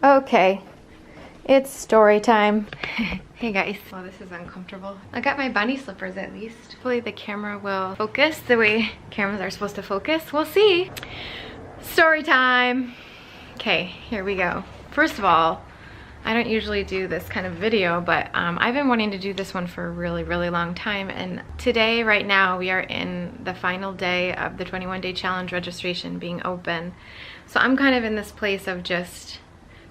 Okay, it's story time. Hey guys. Oh, this is uncomfortable. I got my bunny slippers at least. Hopefully the camera will focus the way cameras are supposed to focus. We'll see. Story time. Okay, here we go. First of all, I don't usually do this kind of video, but I've been wanting to do this one for a really, really long time. And today, right now, we are in the final day of the 21-day challenge registration being open. So I'm kind of in this place of just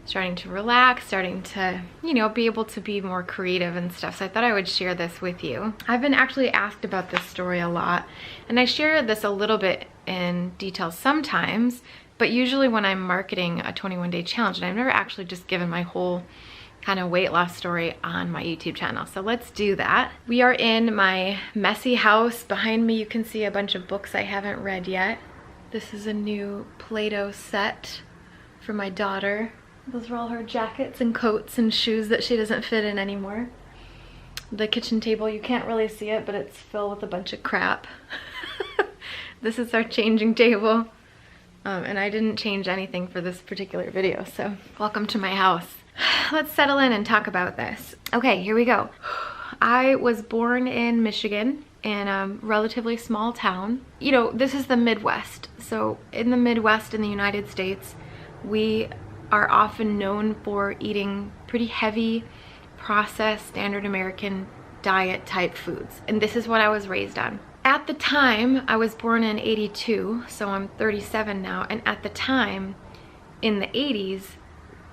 starting to relax, starting to, you know, be able to be more creative and stuff. So I thought I would share this with you. I've been actually asked about this story a lot, and I share this a little bit in detail sometimes, but usually when I'm marketing a 21-day challenge, and I've never actually just given my whole kind of weight loss story on my YouTube channel. So let's do that. We are in my messy house. Behind me, you can see a bunch of books I haven't read yet. This is a new Play-Doh set for my daughter. Those are all her jackets and coats and shoes that she doesn't fit in anymore. The kitchen table, you can't really see it, but it's filled with a bunch of crap. This is our changing table. And I didn't change anything for this particular video, so welcome to my house. Let's settle in and talk about this. Okay, here we go. I was born in Michigan in a relatively small town. You know, this is the Midwest. So in the Midwest in the United States, we are often known for eating pretty heavy, processed, standard American diet type foods. And this is what I was raised on. At the time, I was born in 82, so I'm 37 now, and at the time, in the 80s,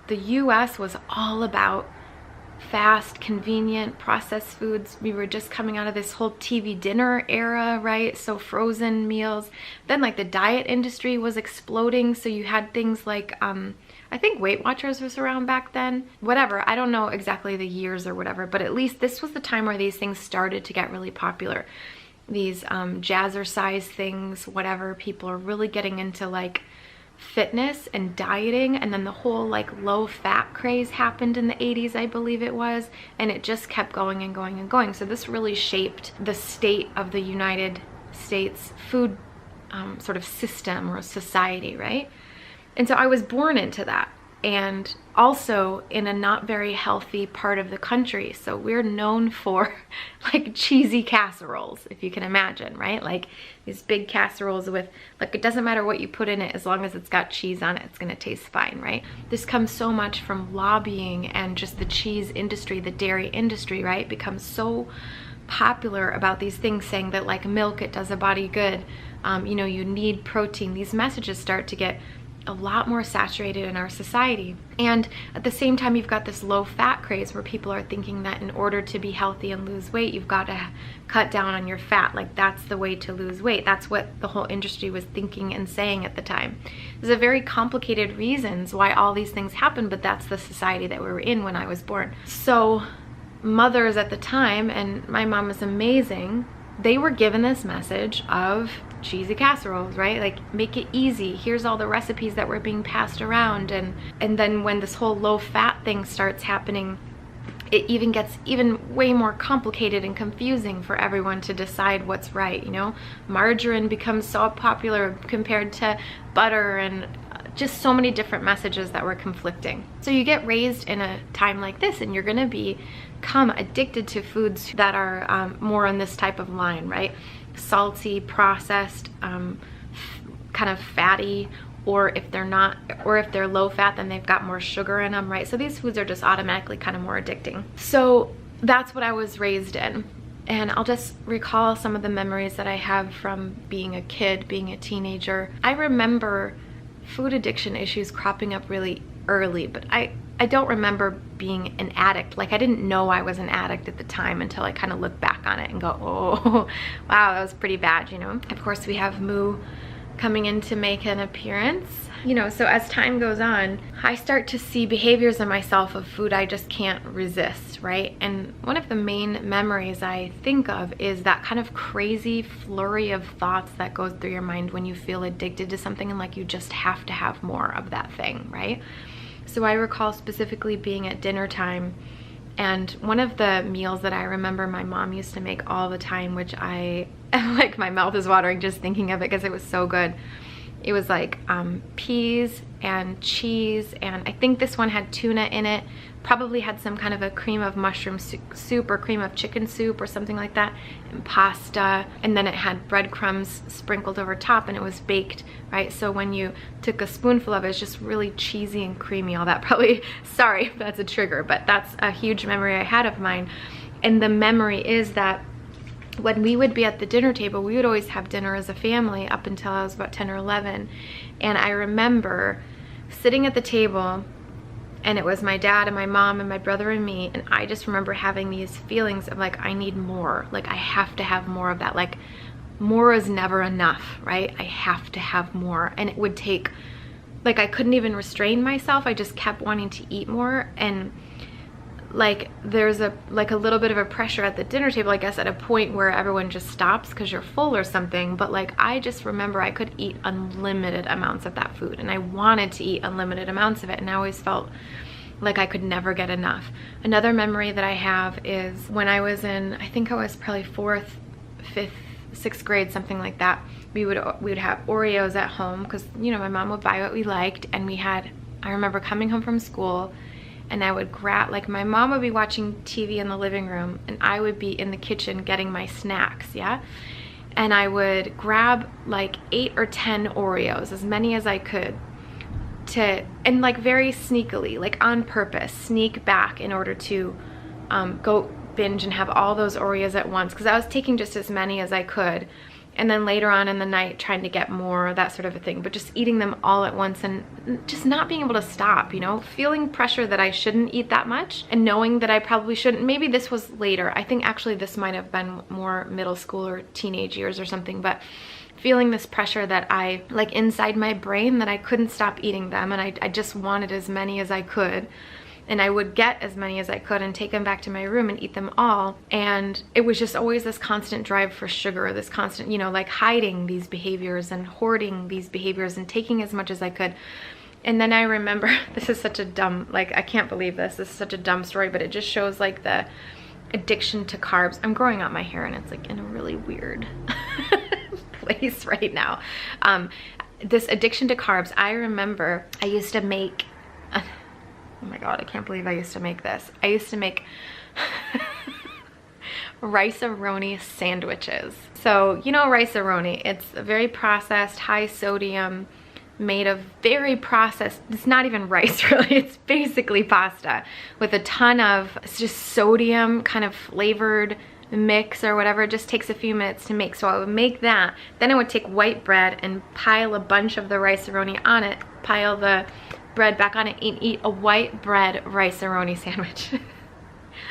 the US was all about fast, convenient, processed foods. We were just coming out of this whole TV dinner era, right? So frozen meals. Then like the diet industry was exploding, so you had things like, I think Weight Watchers was around back then. Whatever, I don't know exactly the years or whatever, but at least this was the time where these things started to get really popular. These jazzercise things, whatever, people are really getting into like fitness and dieting, and then the whole like low fat craze happened in the 80s, I believe it was, and it just kept going and going and going. So this really shaped the state of the United States food sort of system or society, right? And so I was born into that, and also in a not very healthy part of the country. So we're known for like cheesy casseroles, if you can imagine, right? Like these big casseroles with, like, it doesn't matter what you put in it, as long as it's got cheese on it, it's gonna taste fine, right? This comes so much from lobbying and just the cheese industry, the dairy industry, right? Becomes so popular about these things, saying that like milk, it does a body good. You know, you need protein. These messages start to get a lot more saturated in our society. And at the same time, you've got this low fat craze where people are thinking that in order to be healthy and lose weight, you've got to cut down on your fat. Like that's the way to lose weight. That's what the whole industry was thinking and saying at the time. There's a very complicated reasons why all these things happen, but that's the society that we were in when I was born. So mothers at the time, and my mom was amazing, they were given this message of cheesy casseroles, right? Like, make it easy. Here's all the recipes that were being passed around. And then when this whole low fat thing starts happening, it even gets even way more complicated and confusing for everyone to decide what's right, you know? Margarine becomes so popular compared to butter, and just so many different messages that were conflicting. So you get raised in a time like this, and you're gonna become addicted to foods that are more on this type of line, right? Salty, processed, kind of fatty, or if they're not, or if they're low fat, then they've got more sugar in them, right? So these foods are just automatically kind of more addicting. So that's what I was raised in. And I'll just recall some of the memories that I have from being a kid, being a teenager. I remember food addiction issues cropping up really early, but I don't remember being an addict. Like, I didn't know I was an addict at the time until I kind of look back on it and go, oh, wow, that was pretty bad, you know? Of course, we have Moo coming in to make an appearance. You know, so as time goes on, I start to see behaviors in myself of food I just can't resist, right? And one of the main memories I think of is that kind of crazy flurry of thoughts that goes through your mind when you feel addicted to something and like you just have to have more of that thing, right? So I recall specifically being at dinner time, and one of the meals that I remember my mom used to make all the time, which I, like, my mouth is watering just thinking of it because it was so good, It was like peas and cheese, and I think this one had tuna in it. Probably had some kind of a cream of mushroom soup or cream of chicken soup or something like that, and pasta, and then it had breadcrumbs sprinkled over top, and it was baked, right? So when you took a spoonful of it, it's just really cheesy and creamy, all that. Probably, sorry if that's a trigger, but that's a huge memory I had of mine. And the memory is that when we would be at the dinner table, we would always have dinner as a family up until I was about 10 or 11. And I remember sitting at the table, and it was my dad and my mom and my brother and me, and I just remember having these feelings of like, I need more, like I have to have more of that, like more is never enough, right? I have to have more. And it would take, like I couldn't even restrain myself, I just kept wanting to eat more. And like there's a little bit of a pressure at the dinner table, I guess, at a point where everyone just stops because you're full or something. But like I just remember I could eat unlimited amounts of that food, and I wanted to eat unlimited amounts of it, and I always felt like I could never get enough. Another memory that I have is when I was in, I think I was probably 4th, 5th, 6th grade, something like that. We would have Oreos at home because, you know, my mom would buy what we liked, and I remember coming home from school, and I would grab, like my mom would be watching TV in the living room, and I would be in the kitchen getting my snacks, yeah? And I would grab like 8 or 10 Oreos, as many as I could, and like very sneakily, like on purpose, sneak back in order to go binge and have all those Oreos at once, because I was taking just as many as I could. And then later on in the night trying to get more, that sort of a thing, but just eating them all at once and just not being able to stop, you know, feeling pressure that I shouldn't eat that much and knowing that I probably shouldn't. Maybe this was later. I think actually this might have been more middle school or teenage years or something, but feeling this pressure that I, like inside my brain, that I couldn't stop eating them, and I just wanted as many as I could. And I would get as many as I could and take them back to my room and eat them all. And it was just always this constant drive for sugar, this constant, you know, like hiding these behaviors and hoarding these behaviors and taking as much as I could. And then I remember, this is such a dumb, like I can't believe this is such a dumb story, but it just shows like the addiction to carbs. I'm growing out my hair and it's like in a really weird place right now. This addiction to carbs, I remember I used to make, oh my God, I can't believe I used to make this. I used to make rice-a-roni sandwiches. So, you know rice-a-roni, it's a very processed, high sodium, made of very processed, it's not even rice really, it's basically pasta with a ton of just sodium kind of flavored mix or whatever. It just takes a few minutes to make. So I would make that, then I would take white bread and pile a bunch of the rice-a-roni on it, pile the bread back on it, and eat a white bread rice-a-roni sandwich.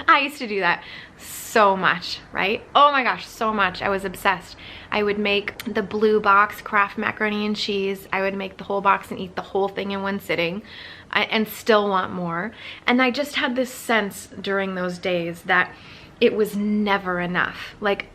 I used to do that so much, right? Oh my gosh, so much. I was obsessed. I would make the blue box Kraft macaroni and cheese. I would make the whole box and eat the whole thing in one sitting, and still want more. And I just had this sense during those days that it was never enough. Like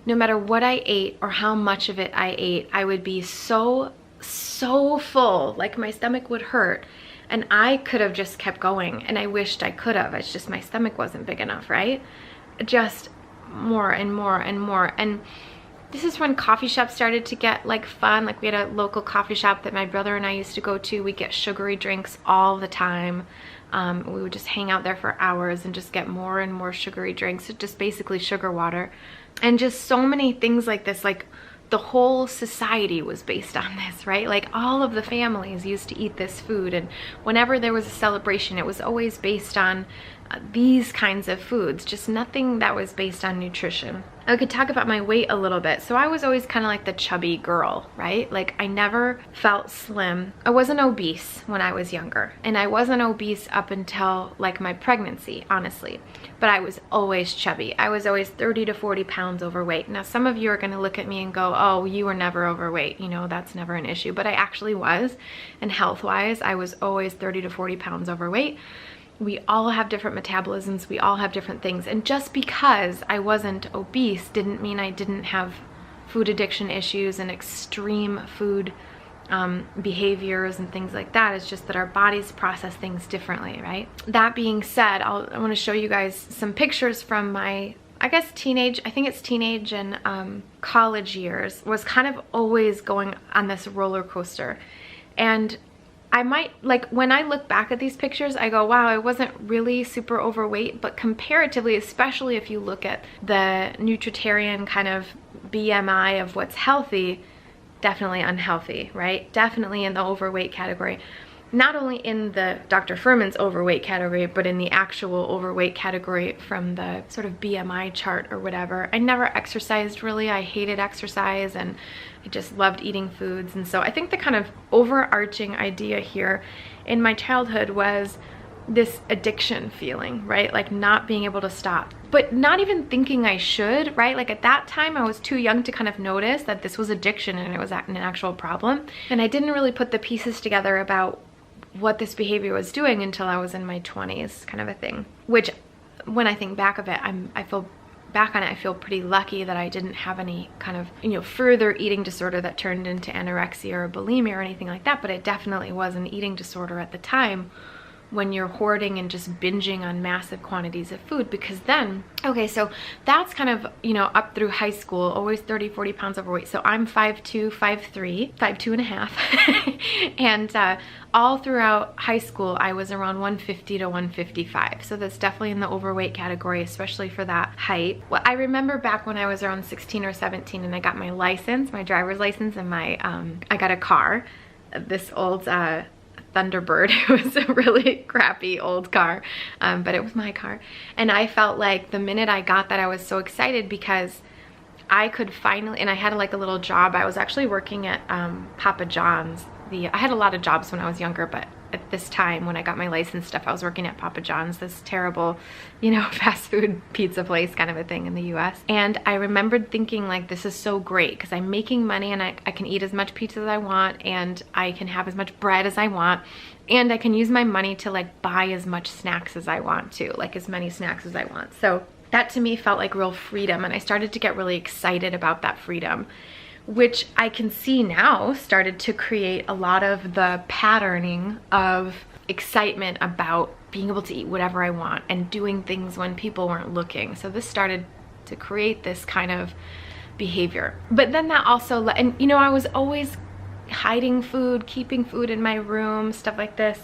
no matter what I ate or how much of it I ate, I would be so full, like my stomach would hurt, and I could have just kept going, and I wished I could have. It's just my stomach wasn't big enough, right? Just more and more and more. And this is when coffee shops started to get like fun. Like we had a local coffee shop that my brother and I used to go to. We get sugary drinks all the time. We would just hang out there for hours and just get more and more sugary drinks, just basically sugar water, and just so many things like this. Like the whole society was based on this, right? Like all of the families used to eat this food, and whenever there was a celebration, it was always based on these kinds of foods, just nothing that was based on nutrition. I could talk about my weight a little bit. So I was always kind of like the chubby girl, right? Like I never felt slim. I wasn't obese when I was younger, and I wasn't obese up until like my pregnancy, honestly. But I was always chubby. I was always 30 to 40 pounds overweight. Now some of you are gonna look at me and go, oh, you were never overweight. You know, that's never an issue. But I actually was, and health-wise, I was always 30 to 40 pounds overweight. We all have different metabolisms, we all have different things. And just because I wasn't obese didn't mean I didn't have food addiction issues and extreme food behaviors and things like that. It's just that our bodies process things differently, right? That being said, I want to show you guys some pictures from my I guess I think it's teenage and college years, was kind of always going on this roller coaster. And I might, like, when I look back at these pictures, I go, wow, I wasn't really super overweight, but comparatively, especially if you look at the Nutritarian kind of BMI of what's healthy, definitely unhealthy, right? Definitely in the overweight category. Not only in the Dr. Fuhrman's overweight category, but in the actual overweight category from the sort of BMI chart or whatever. I never exercised really. I hated exercise and I just loved eating foods. And so I think the kind of overarching idea here in my childhood was this addiction feeling, right? Like not being able to stop, but not even thinking I should, right? Like at that time I was too young to kind of notice that this was addiction and it was an actual problem. And I didn't really put the pieces together about what this behavior was doing until I was in my 20s, kind of a thing. Which, when I think back of it, I feel back on it, I feel pretty lucky that I didn't have any kind of, you know, further eating disorder that turned into anorexia or bulimia or anything like that, but it definitely was an eating disorder at the time when you're hoarding and just binging on massive quantities of food. Because then, okay, so that's kind of, you know, up through high school, always 30, 40 pounds overweight. So I'm 5'2", 5'3", 5'2" and a half. And all throughout high school, I was around 150 to 155. So that's definitely in the overweight category, especially for that height. Well, I remember back when I was around 16 or 17 and I got my license, my driver's license, and I got a car, this old, Thunderbird. It was a really crappy old car, but it was my car. And I felt like the minute I got that, I was so excited because I could finally, and I had like a little job. I was actually working at Papa John's. I had a lot of jobs when I was younger, but at this time when I got my license stuff, I was working at Papa John's, this terrible, you know, fast food pizza place kind of a thing in the US. And I remembered thinking like, this is so great because I'm making money and I can eat as much pizza as I want and I can have as much bread as I want and I can use my money to like buy as much snacks as I want to, like as many snacks as I want. So that to me felt like real freedom, and I started to get really excited about that freedom, which I can see now started to create a lot of the patterning of excitement about being able to eat whatever I want and doing things when people weren't looking. So this started to create this kind of behavior. But then that also, and you know, I was always hiding food, keeping food in my room, stuff like this.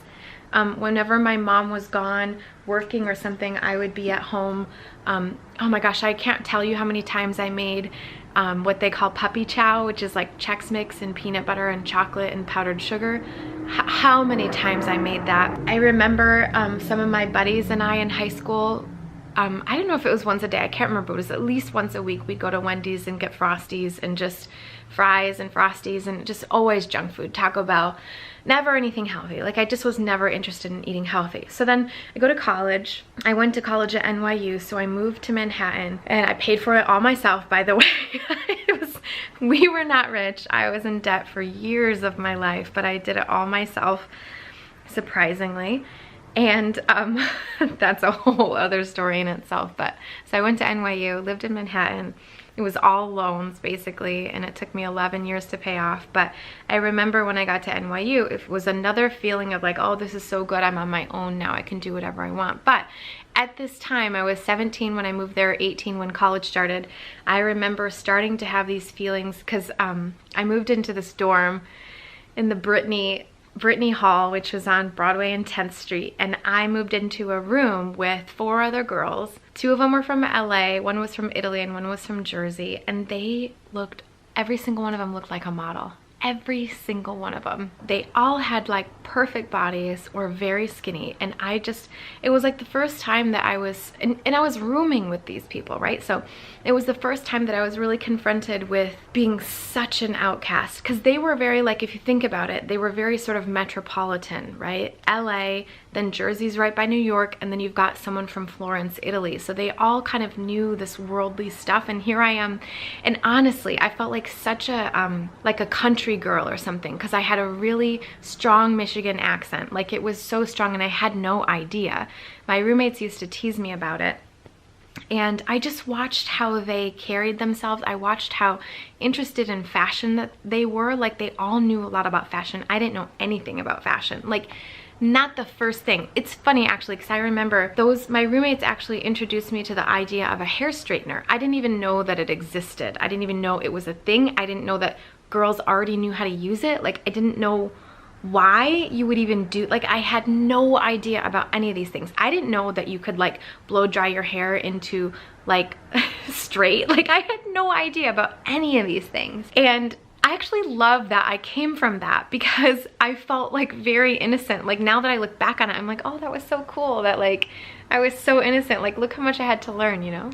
Whenever my mom was gone working or something, I would be at home. Oh my gosh, I can't tell you how many times I made what they call puppy chow, which is like Chex Mix and peanut butter and chocolate and powdered sugar. How many times I made that. I remember some of my buddies and I in high school, I don't know if it was once a day, I can't remember, it was at least once a week, we'd go to Wendy's and get Frosties and just fries and Frosties and just always junk food, Taco Bell, never anything healthy. Like I just was never interested in eating healthy. So then I go to college. I went to college at NYU, so I moved to Manhattan and I paid for it all myself, by the way. We were not rich. I was in debt for years of my life, but I did it all myself, surprisingly. And that's a whole other story in itself. But so I went to NYU, lived in Manhattan. It was all loans basically, and it took me 11 years to pay off. But I remember when I got to NYU, it was another feeling of like, oh, this is so good, I'm on my own now, I can do whatever I want. But at this time, I was 17 when I moved there, 18 when college started. I remember starting to have these feelings because I moved into this dorm in the Brittany Hall, which was on Broadway and 10th Street, and I moved into a room with 4 other girls. 2 of them were from LA, one was from Italy, and one was from Jersey, and they looked, every single one of them looked like a model. Every single one of them. They all had like perfect bodies or very skinny, and it was like the first time that I was, and I was rooming with these people, right? So it was the first time that I was really confronted with being such an outcast, because they were very, like, if you think about it, they were very sort of metropolitan, right? LA, then Jersey's right by New York, and then you've got someone from Florence, Italy. So they all kind of knew this worldly stuff, and here I am. And honestly, I felt like such a, like a country girl or something, because I had a really strong Michigan accent. Like it was so strong, and I had no idea. My roommates used to tease me about it. And I just watched how they carried themselves. I watched how interested in fashion that they were. Like they all knew a lot about fashion. I didn't know anything about fashion. Like not the first thing. It's funny actually, because I remember my roommates actually introduced me to the idea of a hair straightener. I didn't even know that it existed. I didn't even know it was a thing. I didn't know that girls already knew how to use it. Like, I didn't know why you would even do, like, I had no idea about any of these things. I didn't know that you could like blow dry your hair into like straight. Like, I had no idea about any of these things. And I actually love that I came from that, because I felt like very innocent. Like, now that I look back on it, I'm like, oh, that was so cool that like I was so innocent. Like, look how much I had to learn, you know?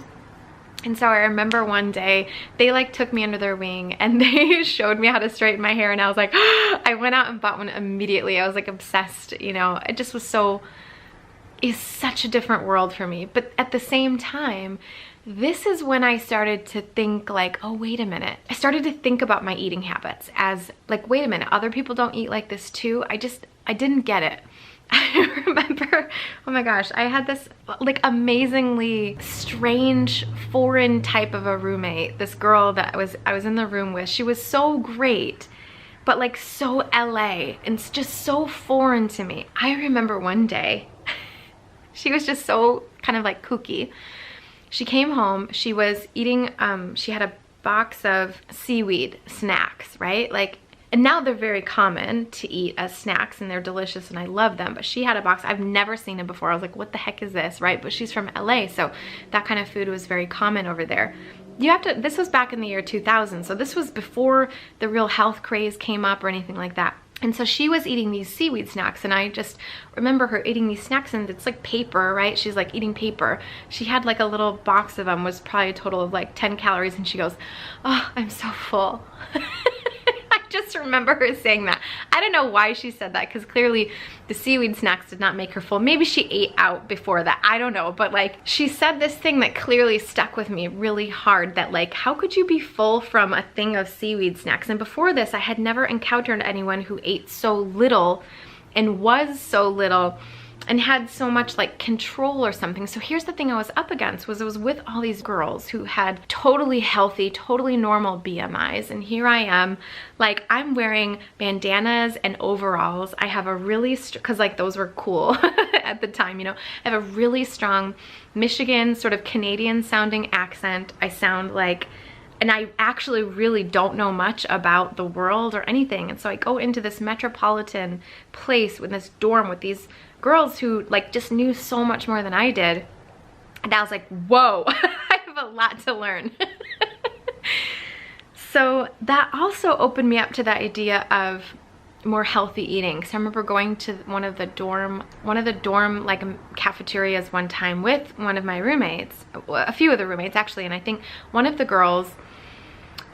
And so I remember one day they like took me under their wing and they showed me how to straighten my hair, and I was like, I went out and bought one immediately. I was like obsessed, you know. It just was it's such a different world for me. But at the same time, this is when I started to think like, oh, wait a minute. I started to think about my eating habits as like, wait a minute, other people don't eat like this too. I didn't get it. I remember, oh my gosh, I had this like amazingly strange foreign type of a roommate. This girl that I was in the room with. She was so great, but like so LA and just so foreign to me. I remember one day, she was just so kind of like kooky. She came home, she was eating, she had a box of seaweed snacks, right? Like, and now they're very common to eat as snacks and they're delicious and I love them, but she had a box. I've never seen it before. I was like, what the heck is this, right? But she's from LA, so that kind of food was very common over there. This was back in the year 2000, so this was before the real health craze came up or anything like that. And so she was eating these seaweed snacks, and I just remember her eating these snacks, and it's like paper, right? She's like eating paper. She had like a little box of them, was probably a total of like 10 calories, and she goes, oh, I'm so full. I just remember her saying that. I don't know why she said that, because clearly the seaweed snacks did not make her full. Maybe she ate out before that, I don't know, but like she said this thing that clearly stuck with me really hard, that like, how could you be full from a thing of seaweed snacks? And before this, I had never encountered anyone who ate so little and was so little and had so much like control or something. So here's the thing I was up against, was I was with all these girls who had totally healthy, totally normal BMIs, and here I am, like I'm wearing bandanas and overalls. I have a really, cause like those were cool at the time, you know. I have a really strong Michigan sort of Canadian sounding accent. I sound like, and I actually really don't know much about the world or anything. And so I go into this metropolitan place with this dorm with these girls who like just knew so much more than I did. And I was like, whoa, I have a lot to learn. So that also opened me up to the idea of more healthy eating. So I remember going to one of the dorm like cafeterias one time with one of my roommates, a few of the roommates actually, and I think one of the girls,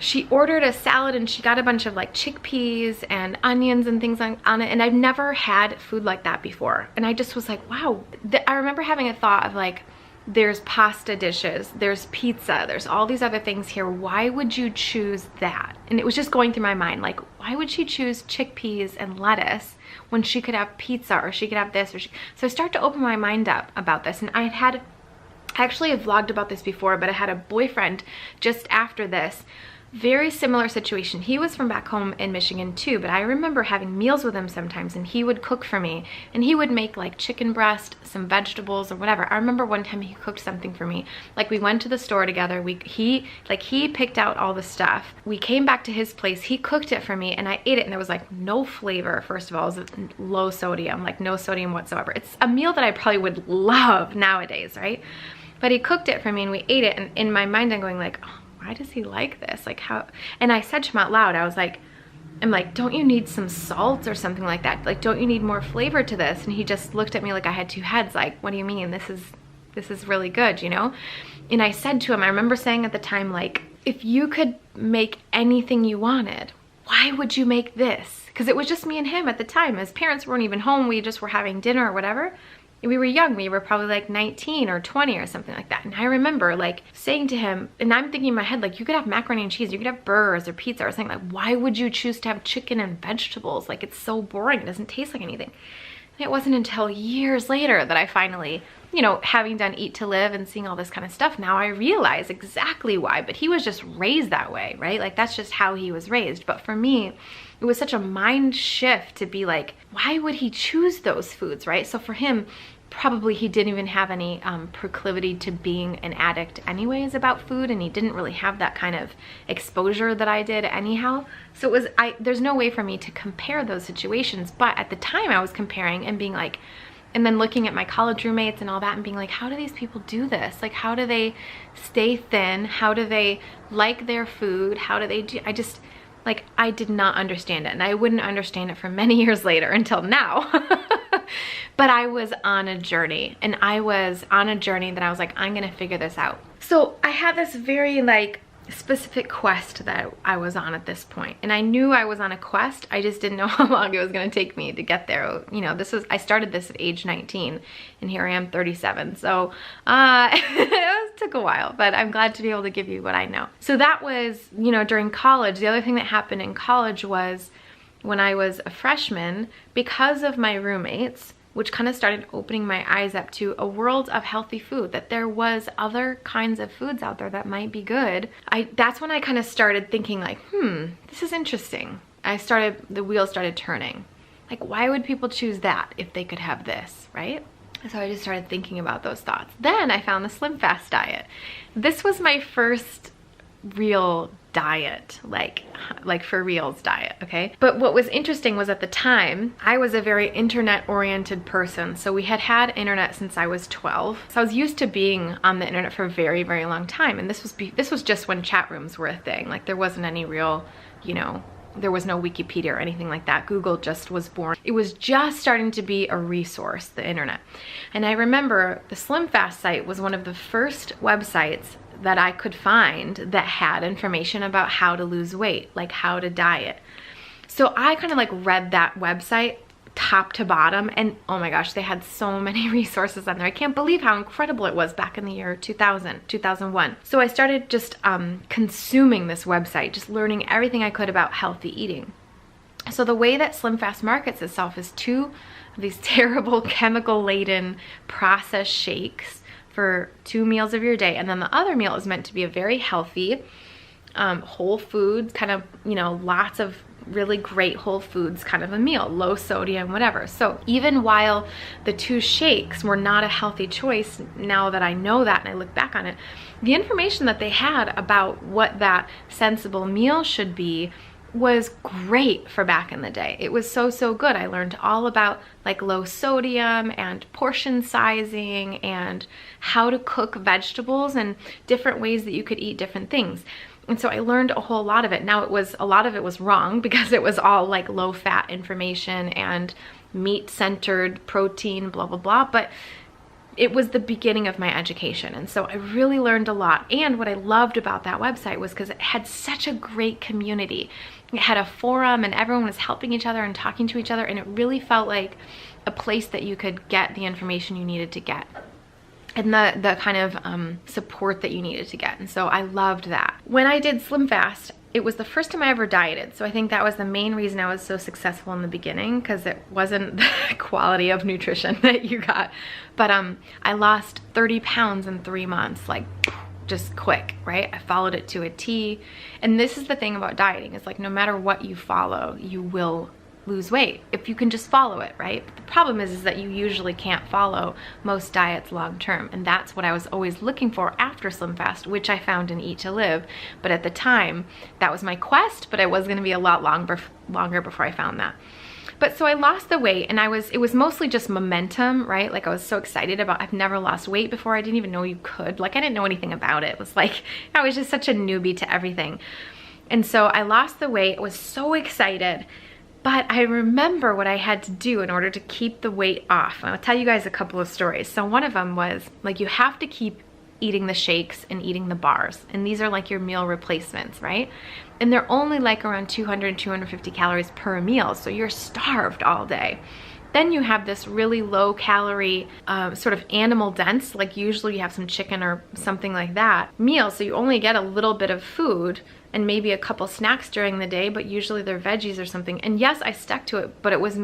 she ordered a salad and she got a bunch of like chickpeas and onions and things on it, and I've never had food like that before. And I just was like, wow. I remember having a thought of like, there's pasta dishes, there's pizza, there's all these other things here. Why would you choose that? And it was just going through my mind, like, why would she choose chickpeas and lettuce when she could have pizza, or she could have this, or so I started to open my mind up about this. And I actually have vlogged about this before, but I had a boyfriend just after this. Very similar situation. He was from back home in Michigan too, but I remember having meals with him sometimes, and he would cook for me, and he would make like chicken breast, some vegetables or whatever. I remember one time he cooked something for me. Like we went to the store together, he picked out all the stuff. We came back to his place, he cooked it for me, and I ate it, and there was like no flavor. First of all, it was low sodium, like no sodium whatsoever. It's a meal that I probably would love nowadays, right? But he cooked it for me and we ate it, and in my mind I'm going like, oh, why does he like this? Like how? And I said to him out loud, I'm like, don't you need some salt or something like that? Like, don't you need more flavor to this? And he just looked at me like I had two heads, like, what do you mean? This is really good, you know? And I said to him, I remember saying at the time, like, if you could make anything you wanted, why would you make this? Because it was just me and him at the time. His parents weren't even home. We just were having dinner or whatever. We were young, we were probably like 19 or 20 or something like that. And I remember like saying to him, and I'm thinking in my head, like, you could have macaroni and cheese, you could have burgers or pizza or something. Like, why would you choose to have chicken and vegetables? Like, it's so boring, it doesn't taste like anything. And it wasn't until years later that I finally you know, having done Eat to Live and seeing all this kind of stuff, now I realize exactly why. But he was just raised that way, right? Like, that's just how he was raised. But for me, it was such a mind shift to be like, why would he choose those foods, right? So for him, probably he didn't even have any proclivity to being an addict anyways about food, and he didn't really have that kind of exposure that I did anyhow. So it was, there's no way for me to compare those situations, but at the time I was comparing and being like, and then looking at my college roommates and all that and being like, how do these people do this? Like, how do they stay thin? How do they like their food? How do they do, like, I did not understand it, and I wouldn't understand it for many years later until now. But I was on a journey, and I was on a journey that I was like, I'm gonna figure this out. So I had this very like specific quest that I was on at this point, and I knew I was on a quest. I just didn't know how long it was gonna take me to get there. You know, I started this at age 19, and here I am 37. So it took a while, but I'm glad to be able to give you what I know. So that was, you know, during college. The other thing that happened in college was when I was a freshman, because of my roommates, which kind of started opening my eyes up to a world of healthy food, that there was other kinds of foods out there that might be good. That's when I kind of started thinking like, this is interesting. The wheels started turning. Like, why would people choose that if they could have this, right? So I just started thinking about those thoughts. Then I found the Slim Fast diet. This was my first real diet, like for reals diet, okay? But what was interesting was at the time, I was a very internet-oriented person. So we had had internet since I was 12. So I was used to being on the internet for a very, very long time. And this was just when chat rooms were a thing. Like, there wasn't any real, you know, there was no Wikipedia or anything like that. Google just was born. It was just starting to be a resource, the internet. And I remember the Slim Fast site was one of the first websites that I could find that had information about how to lose weight, like how to diet. So I kind of like read that website top to bottom, and oh my gosh, they had so many resources on there. I can't believe how incredible it was back in the year 2000, 2001. So I started just consuming this website, just learning everything I could about healthy eating. So the way that Slim Fast markets itself is 2 of these terrible chemical-laden processed shakes for 2 meals of your day, and then the other meal is meant to be a very healthy, whole foods, kind of, you know, lots of really great whole foods kind of a meal, low sodium, whatever. So even while the 2 shakes were not a healthy choice, now that I know that and I look back on it, the information that they had about what that sensible meal should be was great for back in the day. It was so, so good. I learned all about like low sodium and portion sizing and how to cook vegetables and different ways that you could eat different things. And so I learned a whole lot of it. Now a lot of it was wrong because it was all like low fat information and meat centered protein, blah, blah, blah. But it was the beginning of my education. And so I really learned a lot. And what I loved about that website was because it had such a great community. It had a forum and everyone was helping each other and talking to each other. And it really felt like a place that you could get the information you needed to get and the kind of support that you needed to get. And so I loved that. When I did Slim Fast, it was the first time I ever dieted. So I think that was the main reason I was so successful in the beginning, because it wasn't the quality of nutrition that you got. But I lost 30 pounds in 3 months, like just quick, right? I followed it to a T. And this is the thing about dieting. It's like no matter what you follow, you will lose weight if you can just follow it, right? But the problem is that you usually can't follow most diets long term, and that's what I was always looking for after Slim Fast, which I found in Eat to Live. But at the time, that was my quest, but it was going to be a lot longer before I found that. But so I lost the weight, and it was mostly just momentum, right? Like I was so excited about, I've never lost weight before. I didn't even know you could. Like I didn't know anything about it. It was like, I was just such a newbie to everything. And so I lost the weight. I was so excited. But I remember what I had to do in order to keep the weight off. And I'll tell you guys a couple of stories. So one of them was like, you have to keep eating the shakes and eating the bars. And these are like your meal replacements, right? And they're only like around 200, 250 calories per meal. So you're starved all day. Then you have this really low calorie, sort of animal dense, like usually you have some chicken or something like that, meal. So you only get a little bit of food and maybe a couple snacks during the day, but usually they're veggies or something. And yes, I stuck to it, but it was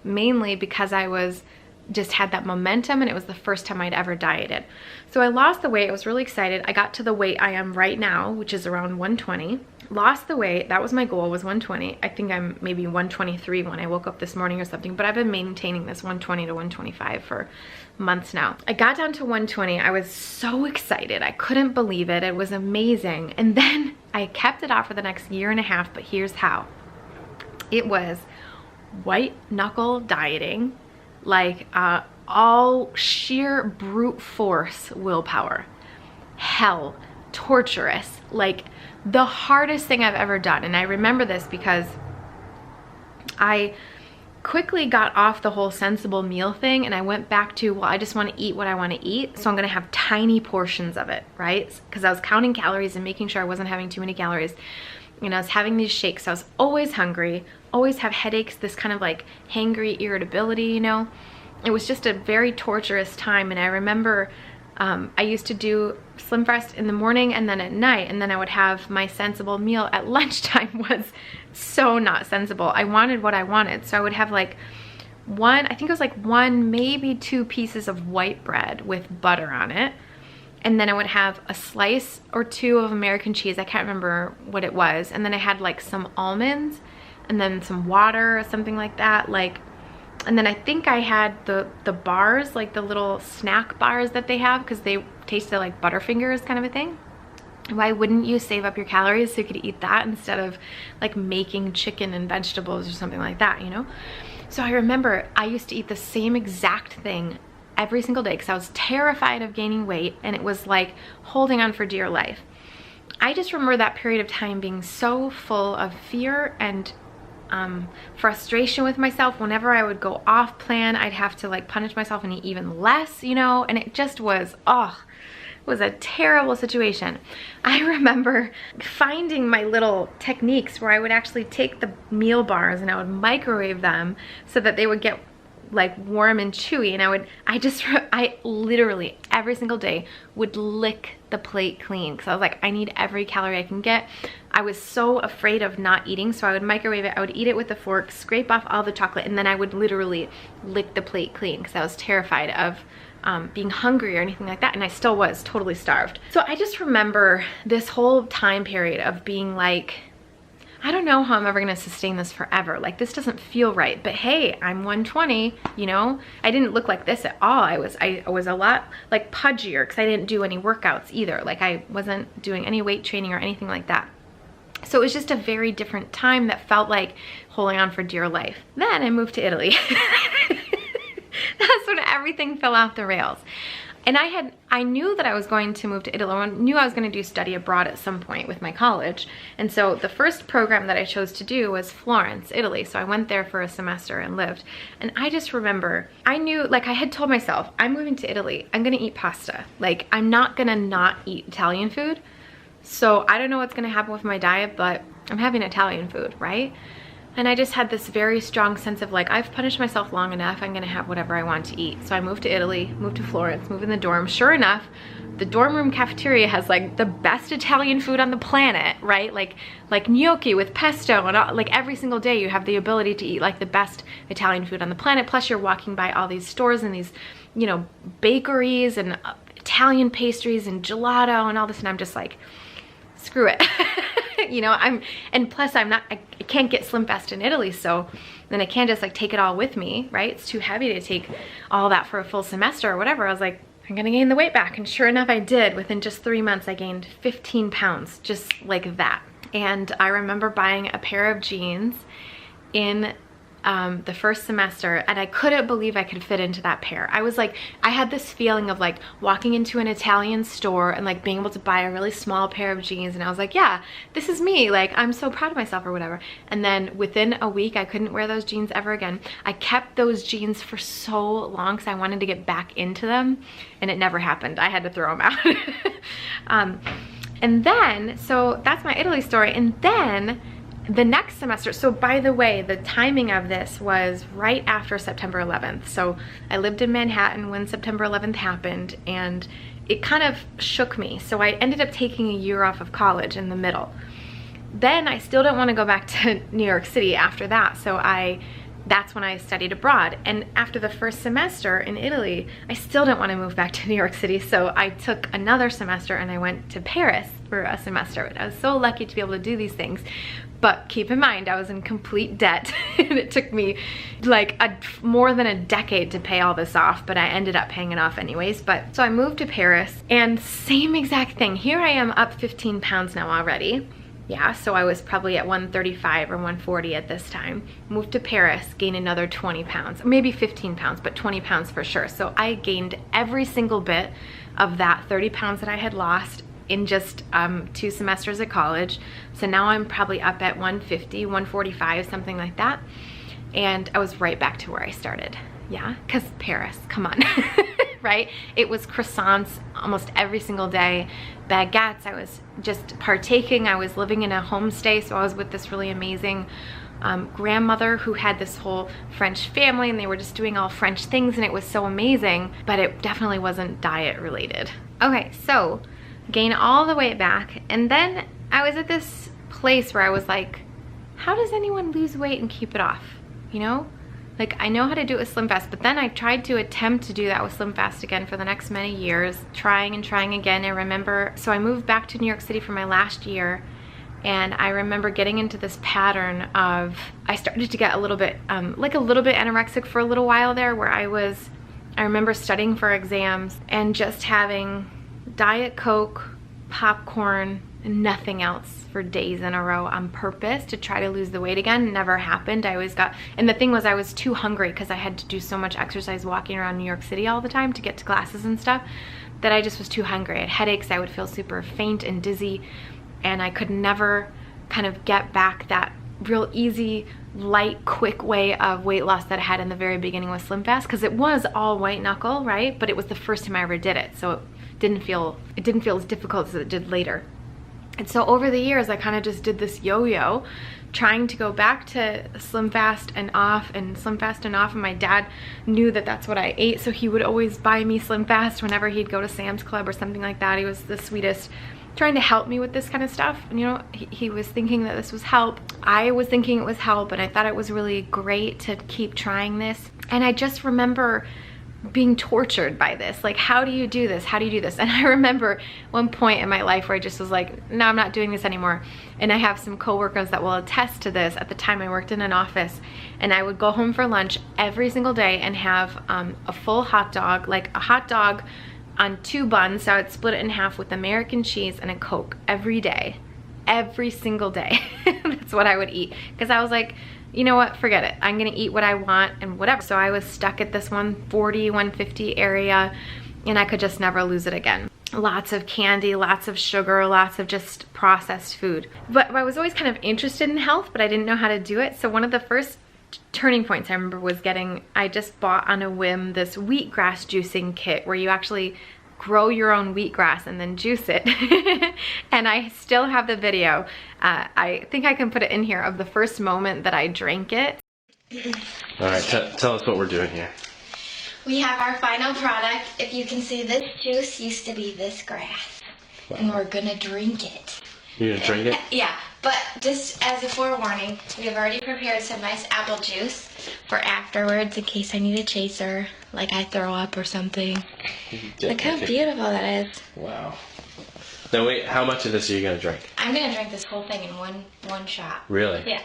mainly because I was just had that momentum, and it was the first time I'd ever dieted. So I lost the weight. I was really excited. I got to the weight I am right now, which is around 120. Lost the weight. That was my goal, was 120. I think I'm maybe 123 when I woke up this morning or something, but I've been maintaining this 120 to 125 for months now. I got down to 120. I was so excited. I couldn't believe it. It was amazing. And then I kept it off for the next year and a half, but here's how. It was white knuckle dieting, like all sheer brute force willpower. Hell, torturous, like the hardest thing I've ever done. And I remember this because I quickly got off the whole sensible meal thing, and I went back to, well, I just want to eat what I want to eat, so I'm going to have tiny portions of it, right? Because I was counting calories and making sure I wasn't having too many calories. You know, I was having these shakes. I was always hungry, always have headaches, this kind of like hangry irritability, you know. It was just a very torturous time. And I remember I used to do Slim Fast in the morning and then at night, and then I would have my sensible meal at lunchtime. Was so not sensible. I wanted what I wanted. So I would have like one, I think it was like one, maybe two pieces of white bread with butter on it. And then I would have a slice or two of American cheese. I can't remember what it was. And then I had like some almonds and then some water or something like that. Like, and then I think I had the bars, like the little snack bars that they have, because they tasted like Butterfingers kind of a thing. Why wouldn't you save up your calories so you could eat that instead of like making chicken and vegetables or something like that, you know? So I remember I used to eat the same exact thing every single day because I was terrified of gaining weight, and it was like holding on for dear life. I just remember that period of time being so full of fear and frustration with myself. Whenever I would go off plan, I'd have to like punish myself and eat even less, you know, and it just was, it was a terrible situation. I remember finding my little techniques where I would actually take the meal bars and I would microwave them so that they would get like warm and chewy, and I literally every single day would lick the plate clean because I was like, I need every calorie I can get. I was so afraid of not eating, so I would microwave it, I would eat it with a fork, scrape off all the chocolate, and then I would literally lick the plate clean because I was terrified of being hungry or anything like that, and I still was totally starved. So I just remember this whole time period of being like, I don't know how I'm ever gonna sustain this forever. Like, this doesn't feel right, but hey, I'm 120, you know? I didn't look like this at all. I was a lot like pudgier because I didn't do any workouts either. Like, I wasn't doing any weight training or anything like that. So it was just a very different time that felt like holding on for dear life. Then I moved to Italy. That's when everything fell off the rails. And I knew that I was going to move to Italy. I knew I was going to do study abroad at some point with my college. And so the first program that I chose to do was Florence, Italy. So I went there for a semester and lived. And I just remember, I knew, like I had told myself, I'm moving to Italy. I'm going to eat pasta. Like, I'm not going to not eat Italian food. So I don't know what's going to happen with my diet, but I'm having Italian food, right? And I just had this very strong sense of like, I've punished myself long enough, I'm gonna have whatever I want to eat. So I moved to Italy, moved to Florence, moved in the dorm. Sure enough, the dorm room cafeteria has like the best Italian food on the planet, right? Like gnocchi with pesto, and all, like every single day you have the ability to eat like the best Italian food on the planet. Plus you're walking by all these stores and these, you know, bakeries and Italian pastries and gelato and all this, and I'm just like, screw it. You know, and plus I can't get Slim Fast in Italy, so then I can't just like take it all with me, right? It's too heavy to take all that for a full semester or whatever. I was like, I'm gonna gain the weight back, and sure enough I did. Within just 3 months I gained 15 pounds, just like that. And I remember buying a pair of jeans in the first semester, and I couldn't believe I could fit into that pair. I was like, I had this feeling of like walking into an Italian store and like being able to buy a really small pair of jeans, and I was like, yeah, this is me, like I'm so proud of myself or whatever. And then within a week I couldn't wear those jeans ever again. I kept those jeans for so long because I wanted to get back into them, and it never happened. I had to throw them out. And then, so that's my Italy story. And then the next semester, so by the way, the timing of this was right after September 11th. So I lived in Manhattan when September 11th happened, and it kind of shook me. So I ended up taking a year off of college in the middle. then I still didn't want to go back to New York City after that. So that's when I studied abroad. And after the first semester in Italy, I still didn't want to move back to New York City. So I took another semester and I went to Paris for a semester. I was so lucky to be able to do these things. But keep in mind, I was in complete debt and it took me like more than a decade to pay all this off, but I ended up paying it off anyways. But so I moved to Paris and same exact thing. Here I am up 15 pounds now already. Yeah, so I was probably at 135 or 140 at this time. Moved to Paris, gained another 20 pounds, maybe 15 pounds, but 20 pounds for sure. So I gained every single bit of that 30 pounds that I had lost in just 2 semesters at college. So now I'm probably up at 150, 145, something like that. And I was right back to where I started. Yeah, because Paris, come on. Right? It was croissants almost every single day, baguettes. I was just partaking. I was living in a homestay, so I was with this really amazing grandmother who had this whole French family, and they were just doing all French things, and it was so amazing, but it definitely wasn't diet related. Okay, so gain all the weight back, and then I was at this place where I was like, how does anyone lose weight and keep it off? You know? Like, I know how to do it with Slim Fast, but then I tried to attempt to do that with Slim Fast again for the next many years, trying and trying again. I remember, so I moved back to New York City for my last year, and I remember getting into this pattern of, I started to get a little bit, like a little bit anorexic for a little while there, where I remember studying for exams and just having Diet Coke, popcorn, and nothing else for days in a row on purpose to try to lose the weight again. Never happened. I always got, and the thing was I was too hungry because I had to do so much exercise walking around New York City all the time to get to classes and stuff, that I just was too hungry. I had headaches, I would feel super faint and dizzy, and I could never kind of get back that real easy, light, quick way of weight loss that I had in the very beginning with Slim Fast, because it was all white knuckle, right? But it was the first time I ever did it, so it didn't feel as difficult as it did later. And so over the years, I kind of just did this yo-yo, trying to go back to Slim Fast and off, and Slim Fast and off, and my dad knew that that's what I ate, so he would always buy me Slim Fast whenever he'd go to Sam's Club or something like that. He was the sweetest, trying to help me with this kind of stuff. And, you know, he was thinking that this was help. I was thinking it was help, and I thought it was really great to keep trying this. And I just remember being tortured by this. Like, how do you do this? How do you do this? And I remember one point in my life where I just was like, no, I'm not doing this anymore. And I have some coworkers that will attest to this. At the time I worked in an office, and I would go home for lunch every single day and have a full hot dog, like a hot dog on 2 buns. So I would split it in half with American cheese and a Coke every day. Every single day. That's what I would eat. Because I was like, you know what, forget it. I'm gonna eat what I want and whatever. So I was stuck at this 140, 150 area, and I could just never lose it again. Lots of candy, lots of sugar, lots of just processed food. But I was always kind of interested in health, but I didn't know how to do it. So one of the first turning points I remember was I just bought on a whim this wheatgrass juicing kit where you actually grow your own wheatgrass and then juice it. And I still have the video. I think I can put it in here of the first moment that I drank it. All right, tell us what we're doing here. We have our final product. If you can see, this juice used to be this grass. Wow. And we're gonna drink it. You're gonna drink it? Yeah, but just as a forewarning, we have already prepared some nice apple juice for afterwards in case I need a chaser, like I throw up or something. Look how beautiful that is. Wow. Now wait, how much of this are you gonna drink? I'm gonna drink this whole thing in one shot. Really? Yeah.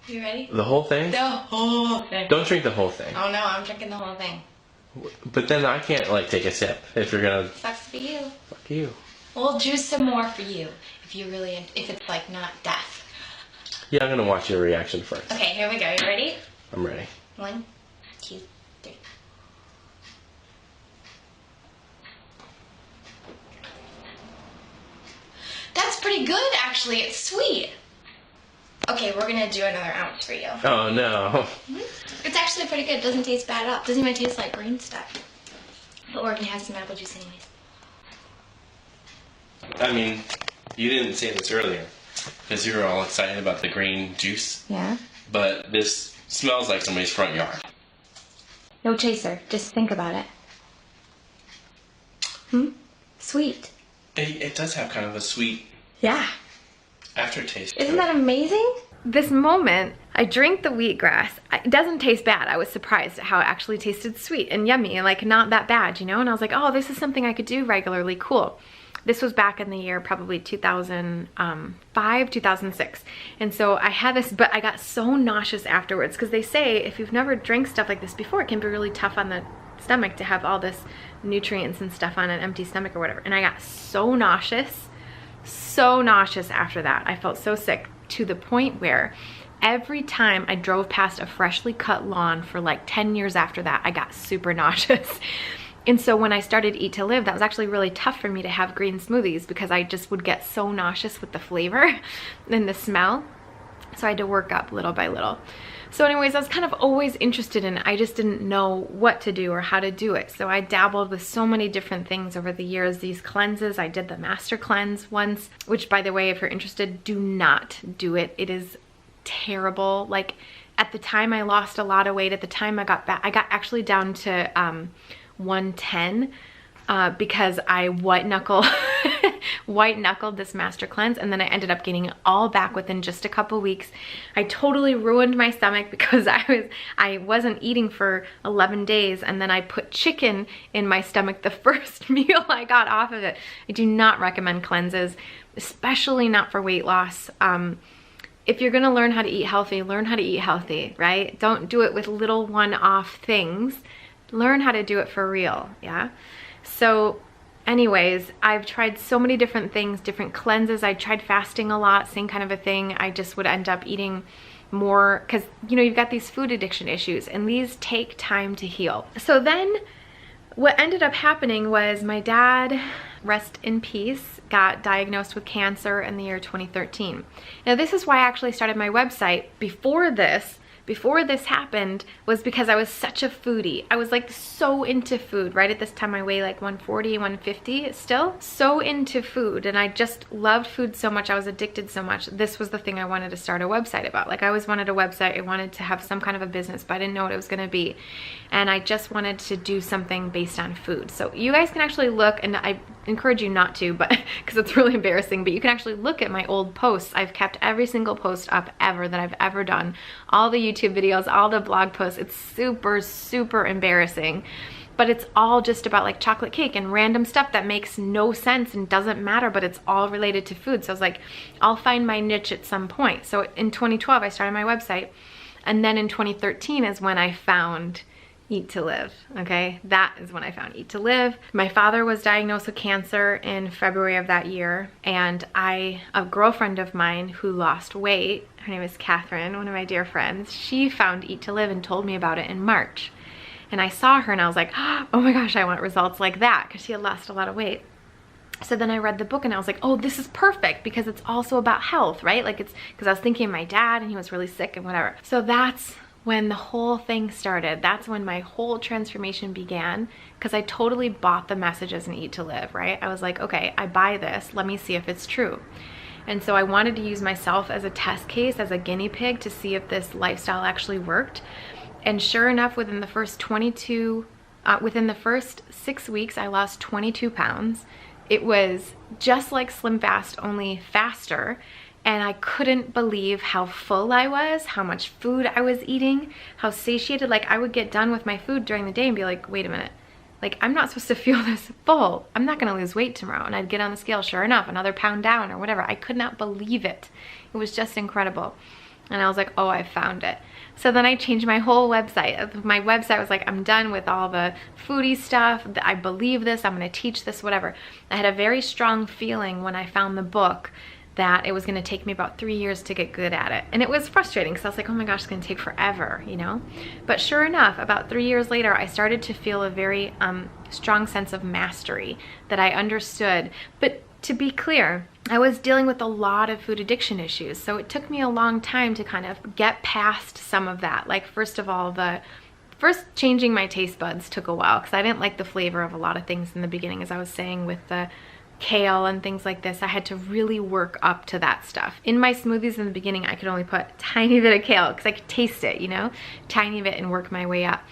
You ready? The whole thing? The whole thing. Don't drink the whole thing. Oh no, I'm drinking the whole thing. But then I can't like take a sip if you're gonna. Sucks for you. Fuck you. We'll juice some more for you if it's like not death. Yeah, I'm gonna watch your reaction first. Okay, here we go. You ready? I'm ready. 1, 2, 3. That's pretty good, actually. It's sweet. Okay, we're gonna do another ounce for you. Oh no. It's actually pretty good. It doesn't taste bad at all. It doesn't even taste like green stuff. But we're gonna have some apple juice anyways. I mean, you didn't say this earlier because you were all excited about the green juice. Yeah. But this smells like somebody's front yard. No chaser. Just think about it. Sweet. It does have kind of a sweet. Yeah. Aftertaste. Isn't that amazing? This moment, I drink the wheatgrass. It doesn't taste bad. I was surprised at how it actually tasted sweet and yummy and like not that bad, you know? And I was like, oh, this is something I could do regularly. Cool. This was back in the year probably 2005, 2006. And so I had this, but I got so nauseous afterwards because they say if you've never drank stuff like this before, it can be really tough on the stomach to have all this nutrients and stuff on an empty stomach or whatever. And I got so nauseous after that. I felt so sick to the point where every time I drove past a freshly cut lawn for like 10 years after that, I got super nauseous. And so when I started Eat to Live, that was actually really tough for me to have green smoothies because I just would get so nauseous with the flavor and the smell. So I had to work up little by little. So anyways, I was kind of always interested in it. I just didn't know what to do or how to do it. So I dabbled with so many different things over the years. These cleanses, I did the Master Cleanse once, which by the way, if you're interested, do not do it. It is terrible. Like at the time I lost a lot of weight. At the time I got back, I got actually down to 110 because I white knuckled this Master Cleanse, and then I ended up gaining it all back within just a couple weeks. I totally ruined my stomach because I wasn't eating for 11 days, and then I put chicken in my stomach the first meal I got off of it. I do not recommend cleanses, especially not for weight loss. If you're gonna learn how to eat healthy, learn how to eat healthy, right? Don't do it with little one-off things. Learn how to do it for real, yeah? So anyways, I've tried so many different things, different cleanses. I tried fasting a lot, same kind of a thing. I just would end up eating more because, you know, you've got these food addiction issues and these take time to heal. So then what ended up happening was my dad, rest in peace, got diagnosed with cancer in the year 2013. Now this is why I actually started my website before this happened, was because I was such a foodie. I was like so into food. Right at this time I weigh like 140, 150 still. So into food, and I just loved food so much. I was addicted so much. This was the thing I wanted to start a website about. Like I always wanted a website. I wanted to have some kind of a business, but I didn't know what it was gonna be. And I just wanted to do something based on food. So you guys can actually look, and I encourage you not to, but because it's really embarrassing, but you can actually look at my old posts. I've kept every single post up ever that I've ever done. All the YouTube videos, all the blog posts. It's super, super embarrassing. But it's all just about like chocolate cake and random stuff that makes no sense and doesn't matter, but it's all related to food. So I was like, I'll find my niche at some point. So in 2012, I started my website. And then in 2013 is when I found Eat to Live, okay? That is when I found Eat to Live. My father was diagnosed with cancer in February of that year, and a girlfriend of mine who lost weight, her name is Catherine, one of my dear friends, she found Eat to Live and told me about it in March. And I saw her and I was like, oh my gosh, I want results like that, because she had lost a lot of weight. So then I read the book and I was like, oh, this is perfect because it's also about health, right? Like it's, because I was thinking of my dad and he was really sick and whatever. So that's when the whole thing started. That's when my whole transformation began, because I totally bought the messages in Eat to Live, right? I was like, okay, I buy this, let me see if it's true. And so I wanted to use myself as a test case, as a guinea pig, to see if this lifestyle actually worked. And sure enough, within the first 6 weeks, I lost 22 pounds. It was just like Slim Fast, only faster. And I couldn't believe how full I was, how much food I was eating, how satiated. Like I would get done with my food during the day and be like, wait a minute, like I'm not supposed to feel this full. I'm not gonna lose weight tomorrow. And I'd get on the scale, sure enough, another pound down or whatever. I could not believe it. It was just incredible. And I was like, oh, I found it. So then I changed my whole website. My website was like, I'm done with all the foodie stuff. I believe this, I'm gonna teach this, whatever. I had a very strong feeling when I found the book that it was gonna take me about 3 years to get good at it. And it was frustrating because I was like, oh my gosh, it's gonna take forever, you know? But sure enough, about 3 years later, I started to feel a very strong sense of mastery, that I understood. But to be clear, I was dealing with a lot of food addiction issues. So it took me a long time to kind of get past some of that. Like first of all, first changing my taste buds took a while because I didn't like the flavor of a lot of things in the beginning, as I was saying with the kale and things like this, I had to really work up to that stuff. In my smoothies in the beginning, I could only put a tiny bit of kale because I could taste it, you know, tiny bit, and work my way up.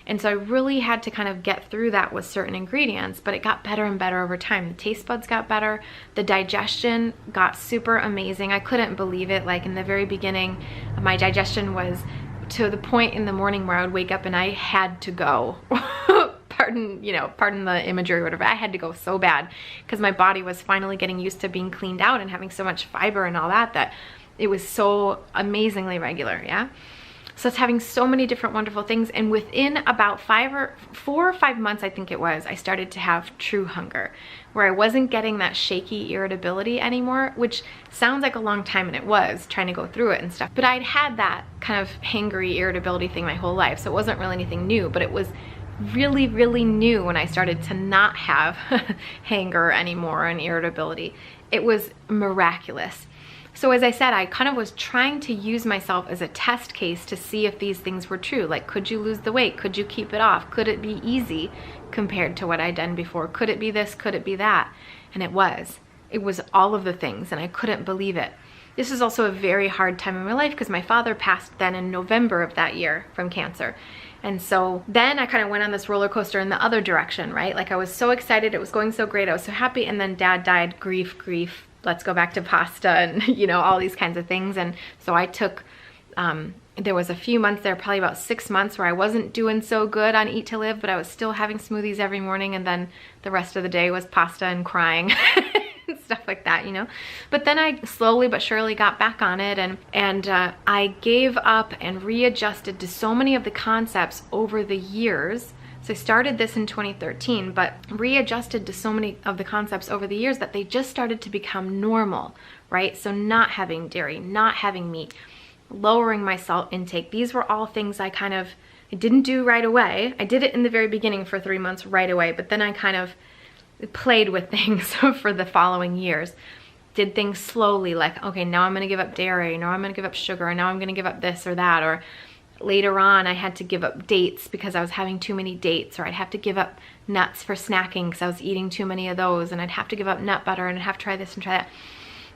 And so I really had to kind of get through that with certain ingredients, but it got better and better over time. The taste buds got better. The digestion got super amazing. I couldn't believe it. Like in the very beginning, my digestion was to the point in the morning where I would wake up and I had to go. Pardon the imagery or whatever. I had to go so bad because my body was finally getting used to being cleaned out and having so much fiber and all that, that it was so amazingly regular, yeah? So it's having so many different wonderful things. And within about 4 or 5 months, I think it was, I started to have true hunger, where I wasn't getting that shaky irritability anymore, which sounds like a long time, and it was, trying to go through it and stuff. But I'd had that kind of hangry irritability thing my whole life, so it wasn't really anything new, but it was really, really new when I started to not have hanger anymore and irritability. It was miraculous. So as I said, I kind of was trying to use myself as a test case to see if these things were true. Like, could you lose the weight? Could you keep it off? Could it be easy compared to what I'd done before? Could it be this? Could it be that? And it was. It was all of the things, and I couldn't believe it. This is also a very hard time in my life because my father passed then in November of that year from cancer. And so then I kind of went on this roller coaster in the other direction, right? Like I was so excited, it was going so great, I was so happy, and then Dad died, grief, let's go back to pasta and, you know, all these kinds of things. And so I took, there was a few months there, probably about 6 months, where I wasn't doing so good on Eat to Live, but I was still having smoothies every morning, and then the rest of the day was pasta and crying. Stuff like that, you know. But then I slowly but surely got back on it, and I gave up and readjusted to so many of the concepts over the years. So I started this in 2013, but readjusted to so many of the concepts over the years that they just started to become normal, right? So not having dairy, not having meat, lowering my salt intake. These were all things I didn't do right away. I did it in the very beginning for 3 months right away, but then I kind of played with things for the following years. Did things slowly, like, okay, now I'm gonna give up dairy, now I'm gonna give up sugar, now I'm gonna give up this or that, or later on I had to give up dates because I was having too many dates, or I'd have to give up nuts for snacking because I was eating too many of those, and I'd have to give up nut butter, and I'd have to try this and try that.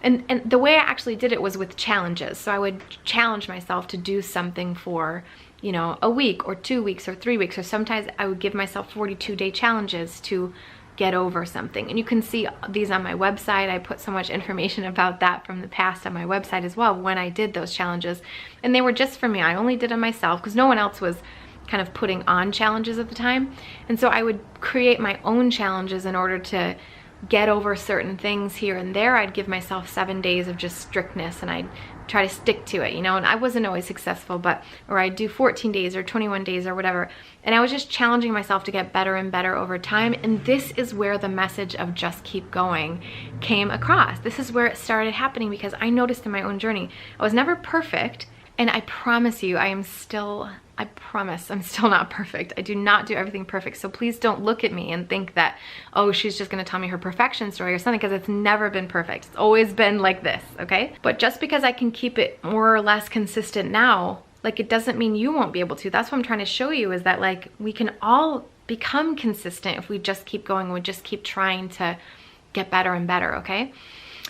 And the way I actually did it was with challenges. So I would challenge myself to do something for, you know, a week or 2 weeks or 3 weeks, or sometimes I would give myself 42-day challenges to get over something. And you can see these on my website. I put so much information about that from the past on my website as well, when I did those challenges. And they were just for me. I only did them myself because no one else was kind of putting on challenges at the time. And so I would create my own challenges in order to get over certain things here and there. I'd give myself 7 days of just strictness, and I'd try to stick to it, you know, and I wasn't always successful, or I'd do 14 days or 21 days or whatever. And I was just challenging myself to get better and better over time. And this is where the message of just keep going came across. This is where it started happening, because I noticed in my own journey, I was never perfect. And I promise you, I promise I'm still not perfect. I do not do everything perfect. So please don't look at me and think that, oh, she's just gonna tell me her perfection story or something, because it's never been perfect. It's always been like this, okay? But just because I can keep it more or less consistent now, like, it doesn't mean you won't be able to. That's what I'm trying to show you, is that, like, we can all become consistent if we just keep going, we just keep trying to get better and better, okay?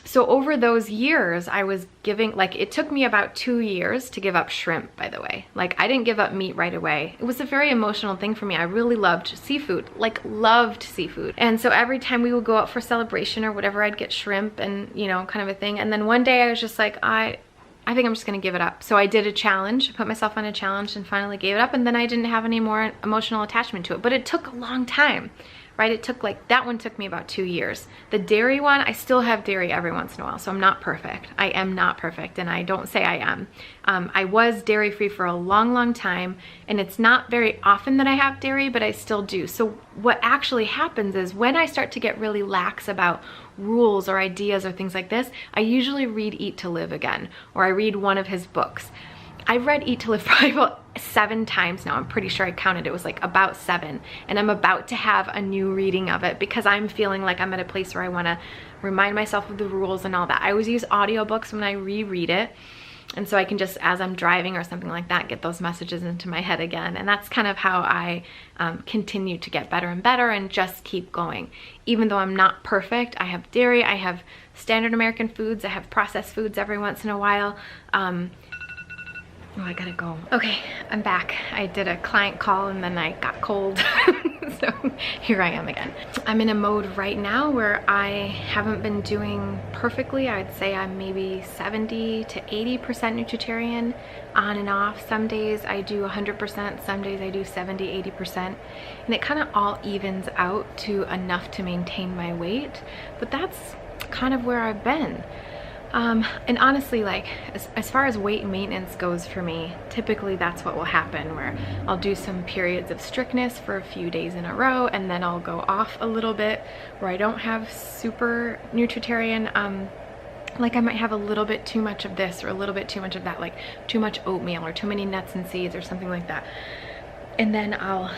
So over those years, I was giving, like, it took me about 2 years to give up shrimp, by the way. Like, I didn't give up meat right away. It was a very emotional thing for me. I really loved seafood, like, loved seafood. And so every time we would go out for celebration or whatever, I'd get shrimp and, you know, kind of a thing. And then one day I was just like, I think I'm just gonna give it up. So I did a challenge, put myself on a challenge, and finally gave it up. And then I didn't have any more emotional attachment to it. But it took a long time. Right? It took, like, that one took me about 2 years. The dairy one, I still have dairy every once in a while, so I'm not perfect. I am not perfect, and I don't say I am. I was dairy-free for a long, long time, and it's not very often that I have dairy, but I still do. So what actually happens is, when I start to get really lax about rules or ideas or things like this, I usually read Eat to Live again, or I read one of his books. I've read Eat to Live probably about 7 times now. I'm pretty sure I counted. It was like about 7. And I'm about to have a new reading of it, because I'm feeling like I'm at a place where I want to remind myself of the rules and all that. I always use audiobooks when I reread it. And so I can just, as I'm driving or something like that, get those messages into my head again. And that's kind of how I continue to get better and better and just keep going. Even though I'm not perfect, I have dairy, I have standard American foods, I have processed foods every once in a while. Oh, I gotta go. Okay, I'm back. I did a client call and then I got cold. So here I am again. I'm in a mode right now where I haven't been doing perfectly. I'd say I'm maybe 70 to 80% Nutritarian, on and off. Some days I do 100%, some days I do 70, 80%. And it kind of all evens out to enough to maintain my weight. But that's kind of where I've been. And honestly, like, as far as weight maintenance goes for me, typically that's what will happen, where I'll do some periods of strictness for a few days in a row, and then I'll go off a little bit where I don't have super Nutritarian. Like I might have a little bit too much of this or a little bit too much of that, like too much oatmeal or too many nuts and seeds or something like that. And then I'll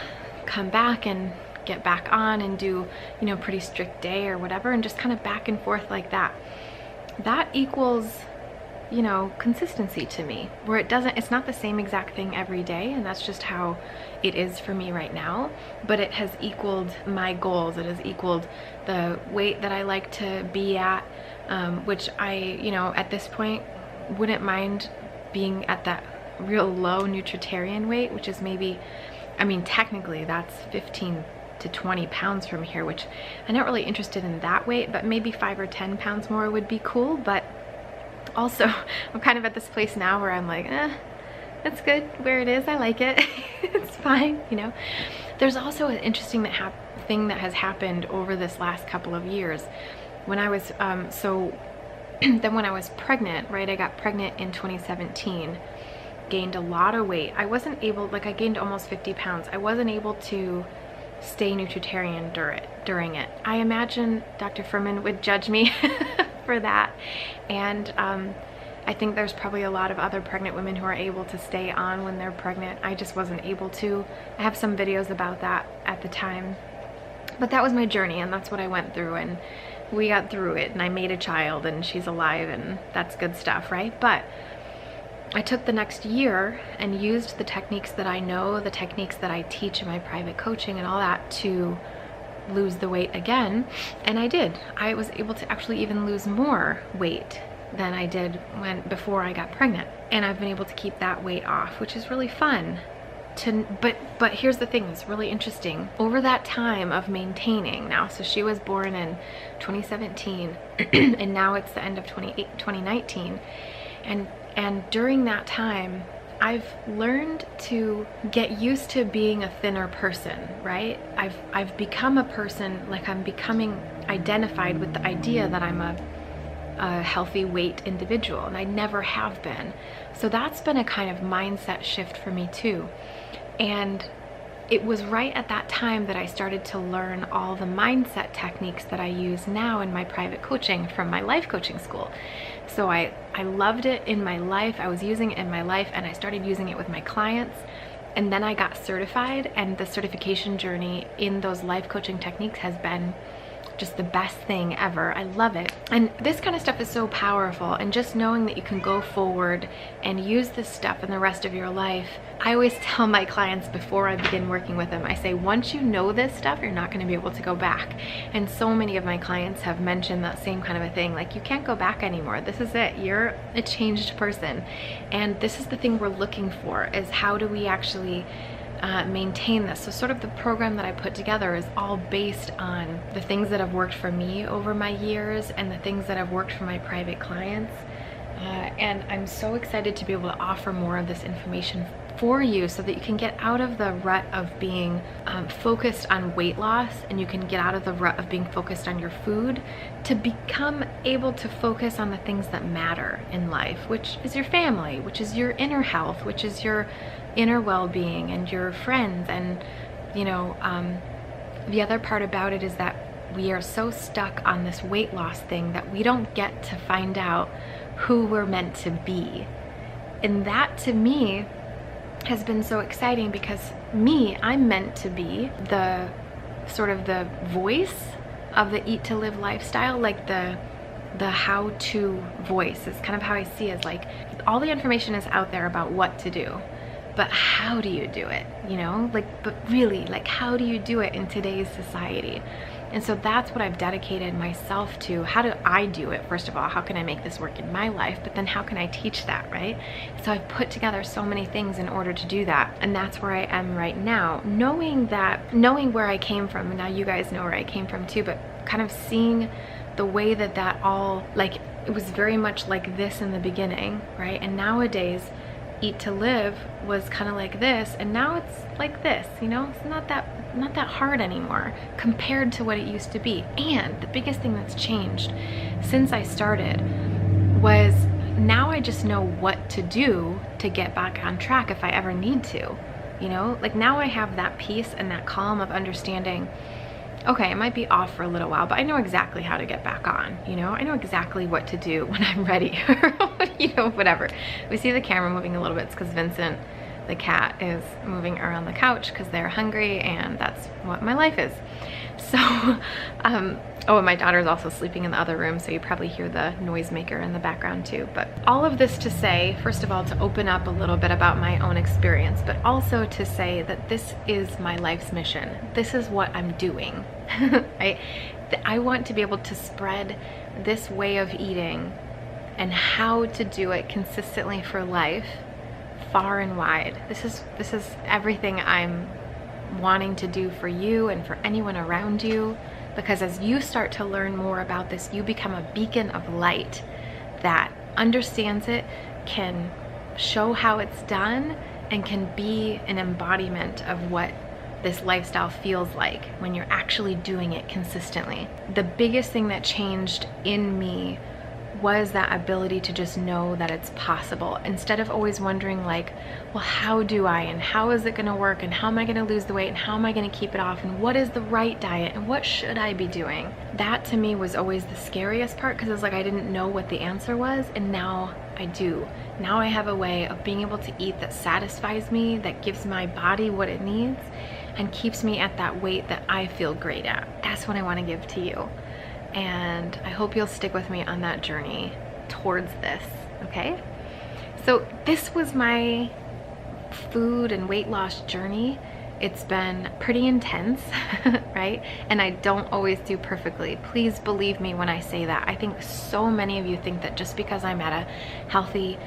come back and get back on and do, you know, pretty strict day or whatever, and just kind of back and forth like that. That equals, you know, consistency to me, where it's not the same exact thing every day, and that's just how it is for me right now, but it has equaled my goals. It has equaled the weight that I like to be at, which I, you know, at this point wouldn't mind being at that real low Nutritarian weight, which is maybe, I mean, technically that's 15 to 20 pounds from here, which I'm not really interested in that weight, but maybe 5 or 10 pounds more would be cool. But also I'm kind of at this place now where I'm like, that's good where it is. I like it. It's fine, you know. There's also an interesting thing that has happened over this last couple of years. When I was then when I was pregnant, right, I got pregnant in 2017, gained a lot of weight. I wasn't able, like, I gained almost 50 pounds. I wasn't able to stay Nutritarian during it. I imagine Dr. Furman would judge me for that, and I think there's probably a lot of other pregnant women who are able to stay on when they're pregnant. I just wasn't able to. I have some videos about that at the time, but that was my journey, and that's what I went through, and we got through it, and I made a child, and she's alive, and that's good stuff, right? But I took the next year and used the techniques that I know, the techniques that I teach in my private coaching and all that, to lose the weight again. And I did. I was able to actually even lose more weight than I did before I got pregnant. And I've been able to keep that weight off, which is really fun. But here's the thing that's really interesting. Over that time of maintaining now, so she was born in 2017 and now it's the end of 2019. And during that time, I've learned to get used to being a thinner person, right? I've become a person, like, I'm becoming identified with the idea that I'm a healthy weight individual, and I never have been. So that's been a kind of mindset shift for me too. And it was right at that time that I started to learn all the mindset techniques that I use now in my private coaching from my life coaching school. So I loved it in my life, I was using it in my life, and I started using it with my clients. And then I got certified, and the certification journey in those life coaching techniques has been just the best thing ever. I love it. And this kind of stuff is so powerful, and just knowing that you can go forward and use this stuff in the rest of your life. I always tell my clients before I begin working with them, I say, once you know this stuff, you're not going to be able to go back. And so many of my clients have mentioned that same kind of a thing, like, you can't go back anymore. This is it. You're a changed person. And this is the thing we're looking for, is how do we actually maintain this. So sort of the program that I put together is all based on the things that have worked for me over my years and the things that have worked for my private clients. And I'm so excited to be able to offer more of this information for you so that you can get out of the rut of being focused on weight loss, and you can get out of the rut of being focused on your food to become able to focus on the things that matter in life, which is your family, which is your inner health, which is your inner well-being and your friends. And you know, the other part about it is that we are so stuck on this weight loss thing that we don't get to find out who we're meant to be. And that, to me, has been so exciting, because I'm meant to be the sort of the voice of the Eat to Live lifestyle, like the how-to voice is kind of how I see it. Like, all the information is out there about what to do, but how do you do it? You know, like, but really, like, how do you do it in today's society? And so that's what I've dedicated myself to. How do I do it? First of all, how can I make this work in my life? But then how can I teach that, right? So I've put together so many things in order to do that. And that's where I am right now, knowing where I came from. And now you guys know where I came from too, but kind of seeing the way that all, like, it was very much like this in the beginning, right? And nowadays, Eat to Live was kind of like this, and now it's like this, you know? It's not that hard anymore compared to what it used to be. And the biggest thing that's changed since I started was now I just know what to do to get back on track if I ever need to, you know? Like, now I have that peace and that calm of understanding, okay, it might be off for a little while, but I know exactly how to get back on, you know? I know exactly what to do when I'm ready, you know, whatever. We see the camera moving a little bit, it's because Vincent, the cat, is moving around the couch because they're hungry, and that's what my life is. So, oh, and my daughter's also sleeping in the other room, so you probably hear the noisemaker in the background too. But all of this to say, first of all, to open up a little bit about my own experience, but also to say that this is my life's mission. This is what I'm doing. I want to be able to spread this way of eating and how to do it consistently for life, far and wide. This is everything I'm wanting to do for you and for anyone around you, because as you start to learn more about this, you become a beacon of light that understands it, can show how it's done, and can be an embodiment of what this lifestyle feels like when you're actually doing it consistently. The biggest thing that changed in me was that ability to just know that it's possible, instead of always wondering, like, well, how do I, and how is it going to work, and how am I going to lose the weight, and how am I going to keep it off, and what is the right diet, and what should I be doing? That to me was always the scariest part, because it's like I didn't know what the answer was, and now I do. Now I have a way of being able to eat that satisfies me, that gives my body what it needs, and keeps me at that weight that I feel great at. That's what I want to give to you. And I hope you'll stick with me on that journey towards this, okay? So this was my food and weight loss journey. It's been pretty intense, right? And I don't always do perfectly. Please believe me when I say that. I think so many of you think that just because I'm at a healthy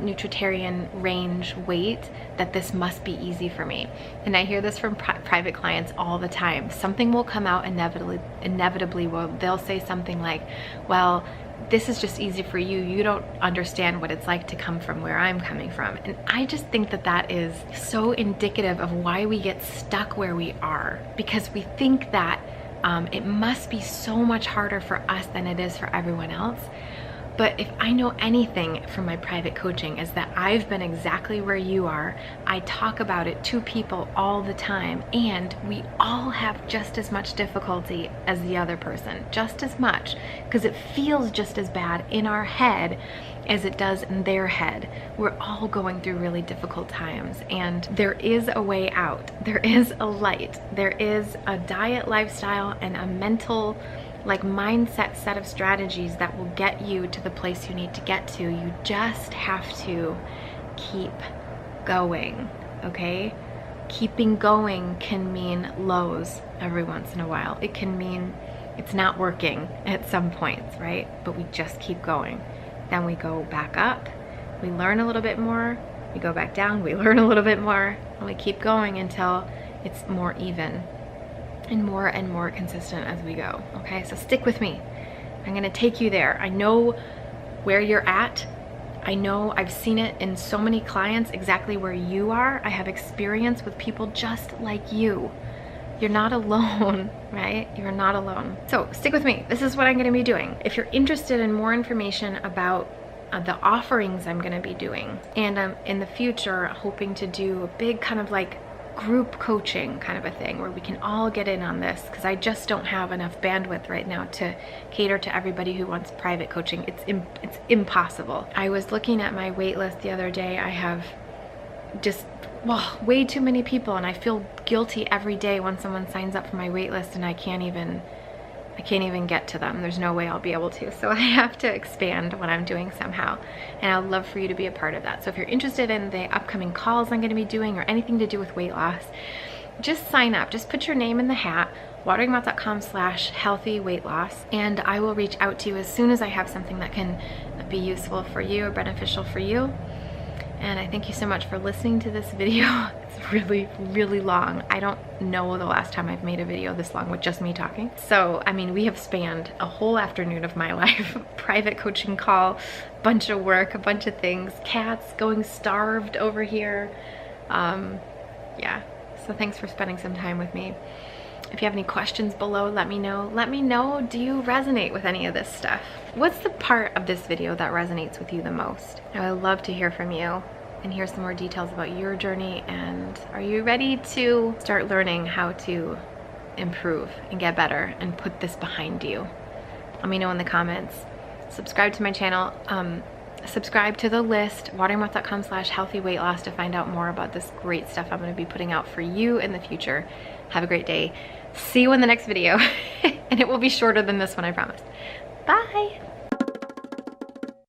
Nutritarian range weight, that this must be easy for me. And I hear this from private clients all the time. Something will come out inevitably where they'll say something like, well, this is just easy for you. You don't understand what it's like to come from where I'm coming from. And I just think that that is so indicative of why we get stuck where we are, because we think that it must be so much harder for us than it is for everyone else. But if I know anything from my private coaching, is that I've been exactly where you are. I talk about it to people all the time, and we all have just as much difficulty as the other person, just as much, because it feels just as bad in our head as it does in their head. We're all going through really difficult times, and there is a way out. There is a light. There is a diet, lifestyle, and a mental, like, mindset set of strategies that will get you to the place you need to get to. You just have to keep going, okay? Keeping going can mean lows every once in a while. It can mean it's not working at some points, right? But we just keep going. Then we go back up, we learn a little bit more, we go back down, we learn a little bit more, and we keep going until it's more even and more consistent as we go. Okay, so stick with me. I'm gonna take you there. I know where you're at. I know I've seen it in so many clients exactly where you are. I have experience with people just like you. You're not alone, right? You're not alone. So stick with me. This is what I'm gonna be doing. If you're interested in more information about the offerings I'm gonna be doing, and I'm in the future hoping to do a big kind of like group coaching kind of a thing where we can all get in on this, because I just don't have enough bandwidth right now to cater to everybody who wants private coaching. It's impossible. I was looking at my wait list the other day. I have just, well, way too many people, and I feel guilty every day when someone signs up for my wait list and I can't even I can't even get to them. There's no way I'll be able to. So I have to expand what I'm doing somehow. And I'd love for you to be a part of that. So if you're interested in the upcoming calls I'm gonna be doing or anything to do with weight loss, just sign up. Just put your name in the hat, wateringmouth.com/healthy weight loss, and I will reach out to you as soon as I have something that can be useful for you or beneficial for you. And I thank you so much for listening to this video. It's really, really long. I don't know the last time I've made a video this long with just me talking. So, I mean, we have spanned a whole afternoon of my life. Private coaching call, bunch of work, a bunch of things, cats going starved over here. Yeah, so thanks for spending some time with me. If you have any questions below, let me know. Let me know, do you resonate with any of this stuff? What's the part of this video that resonates with you the most? I would love to hear from you and hear some more details about your journey. And are you ready to start learning how to improve and get better and put this behind you? Let me know in the comments. Subscribe to my channel. Subscribe to the list, wateringmouth.com/healthy weight loss, to find out more about this great stuff I'm going to be putting out for you in the future. Have a great day. See you in the next video. And it will be shorter than this one, I promise. Bye.